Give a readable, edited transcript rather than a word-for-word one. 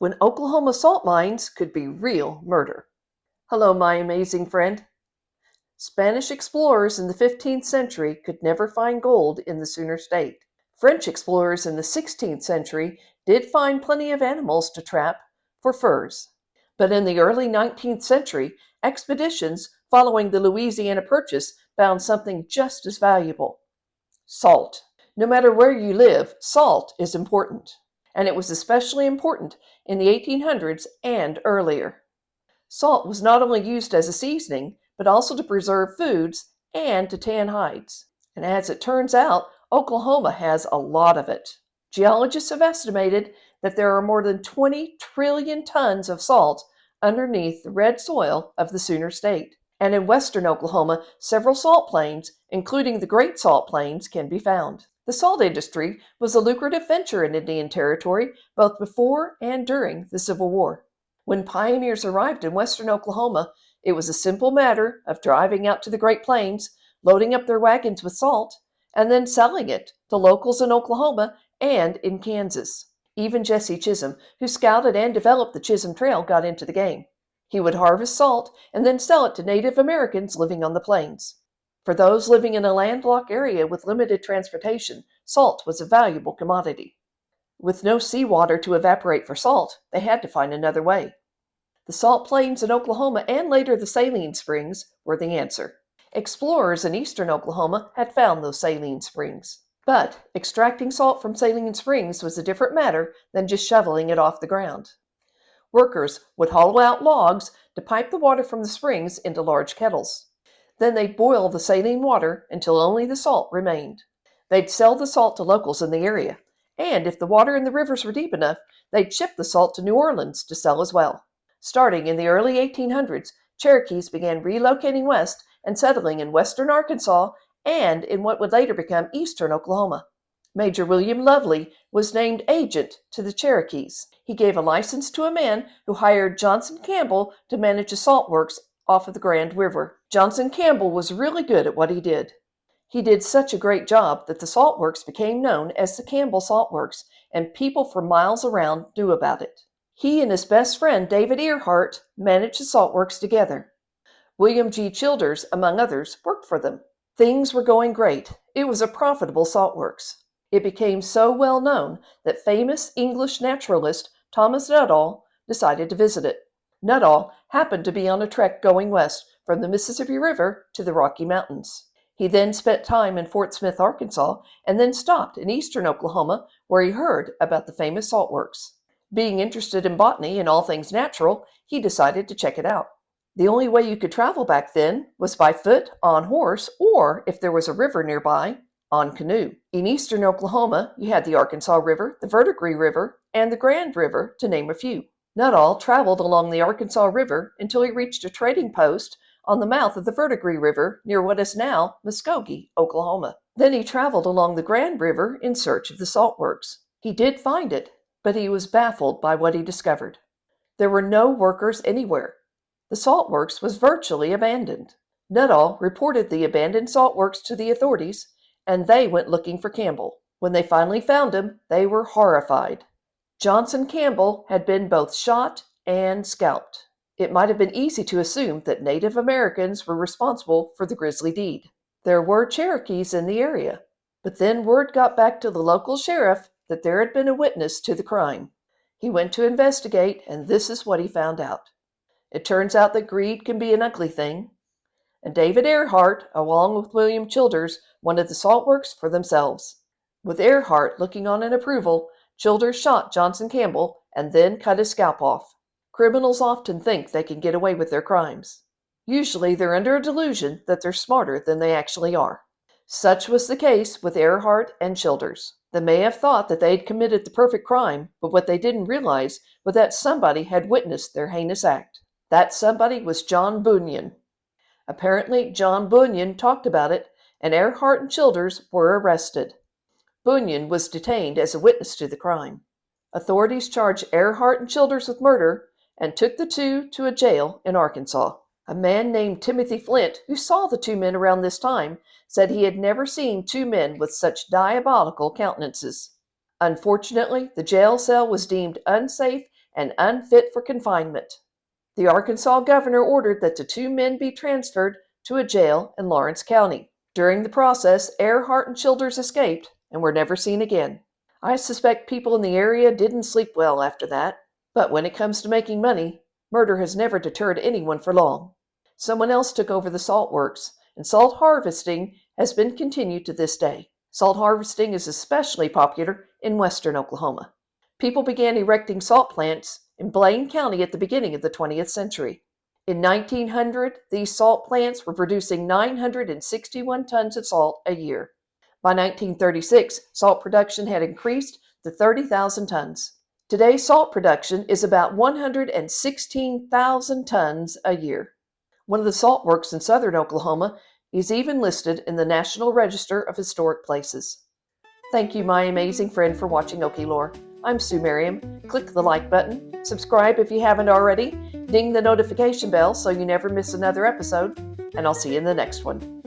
when Oklahoma salt mines could be real murder. Hello, my amazing friend. Spanish explorers in the 15th century could never find gold in the Sooner State. French explorers in the 16th century did find plenty of animals to trap for furs. But in the early 19th century, expeditions following the Louisiana Purchase found something just as valuable: salt. No matter where you live, salt is important. And it was especially important in the 1800s and earlier. Salt was not only used as a seasoning, but also to preserve foods and to tan hides. And as it turns out, Oklahoma has a lot of it. Geologists have estimated that there are more than 20 trillion tons of salt underneath the red soil of the Sooner State. And in western Oklahoma, several salt plains, including the Great Salt Plains, can be found. The salt industry was a lucrative venture in Indian Territory both before and during the Civil War. When pioneers arrived in western Oklahoma, it was a simple matter of driving out to the Great Plains, loading up their wagons with salt, and then selling it to locals in Oklahoma and in Kansas. Even Jesse Chisholm, who scouted and developed the Chisholm Trail, got into the game. He would harvest salt and then sell it to Native Americans living on the plains. For those living in a landlocked area with limited transportation, salt was a valuable commodity. With no seawater to evaporate for salt, they had to find another way. The salt plains in Oklahoma and later the saline springs were the answer. Explorers in eastern Oklahoma had found those saline springs. But extracting salt from saline springs was a different matter than just shoveling it off the ground. Workers would hollow out logs to pipe the water from the springs into large kettles. Then they'd boil the saline water until only the salt remained. They'd sell the salt to locals in the area, and if the water in the rivers were deep enough, they'd ship the salt to New Orleans to sell as well. Starting in the early 1800s, Cherokees began relocating west and settling in western Arkansas and in what would later become eastern Oklahoma. Major William Lovely was named agent to the Cherokees. He gave a license to a man who hired Johnson Campbell to manage the salt works off of the Grand River. Johnson Campbell was really good at what he did. He did such a great job that the salt works became known as the Campbell Saltworks, and people for miles around knew about it. He and his best friend David Earhart managed the salt works together. William G. Childers, among others, worked for them. Things were going great. It was a profitable salt works. It became so well known that famous English naturalist Thomas Nuttall decided to visit it. Nuttall happened to be on a trek going west from the Mississippi River to the Rocky Mountains. He then spent time in Fort Smith, Arkansas, and then stopped in eastern Oklahoma, where he heard about the famous salt works. Being interested in botany and all things natural, he decided to check it out. The only way you could travel back then was by foot, on horse, or, if there was a river nearby, on canoe. In eastern Oklahoma, you had the Arkansas River, the Verdigris River, and the Grand River, to name a few. Nuttall traveled along the Arkansas River until he reached a trading post on the mouth of the Verdigris River near what is now Muskogee, Oklahoma. Then he traveled along the Grand River in search of the salt works. He did find it, but he was baffled by what he discovered. There were no workers anywhere. The salt works was virtually abandoned. Nuttall reported the abandoned salt works to the authorities, and they went looking for Campbell. When they finally found him, they were horrified. Johnson Campbell had been both shot and scalped. It might have been easy to assume that Native Americans were responsible for the grisly deed. There were Cherokees in the area, but then word got back to the local sheriff that there had been a witness to the crime. He went to investigate, and this is what he found out. It turns out that greed can be an ugly thing, and David Earhart, along with William Childers, wanted the salt works for themselves. With Earhart looking on in approval, Childers shot Johnson Campbell and then cut his scalp off. Criminals often think they can get away with their crimes. Usually they're under a delusion that they're smarter than they actually are. Such was the case with Earhart and Childers. They may have thought that they had committed the perfect crime, but what they didn't realize was that somebody had witnessed their heinous act. That somebody was John Bunyan. Apparently, John Bunyan talked about it, and Earhart and Childers were arrested. Bunyan was detained as a witness to the crime. Authorities charged Earhart and Childers with murder and took the two to a jail in Arkansas. A man named Timothy Flint, who saw the two men around this time, said he had never seen two men with such diabolical countenances. Unfortunately, the jail cell was deemed unsafe and unfit for confinement. The Arkansas governor ordered that the 2 men be transferred to a jail in Lawrence County. During the process, Earheart and Childers escaped and were never seen again. I suspect people in the area didn't sleep well after that. But when it comes to making money, murder has never deterred anyone for long. Someone else took over the salt works, and salt harvesting has been continued to this day. Salt harvesting is especially popular in western Oklahoma. People began erecting salt plants in Blaine County at the beginning of the 20th century. In 1900, these salt plants were producing 961 tons of salt a year. By 1936, salt production had increased to 30,000 tons. Today, salt production is about 116,000 tons a year. One of the salt works in southern Oklahoma is even listed in the National Register of Historic Places. Thank you, my amazing friend, for watching Okie Lore. I'm Sue Merriam. Click the like button, subscribe if you haven't already, ding the notification bell so you never miss another episode, and I'll see you in the next one.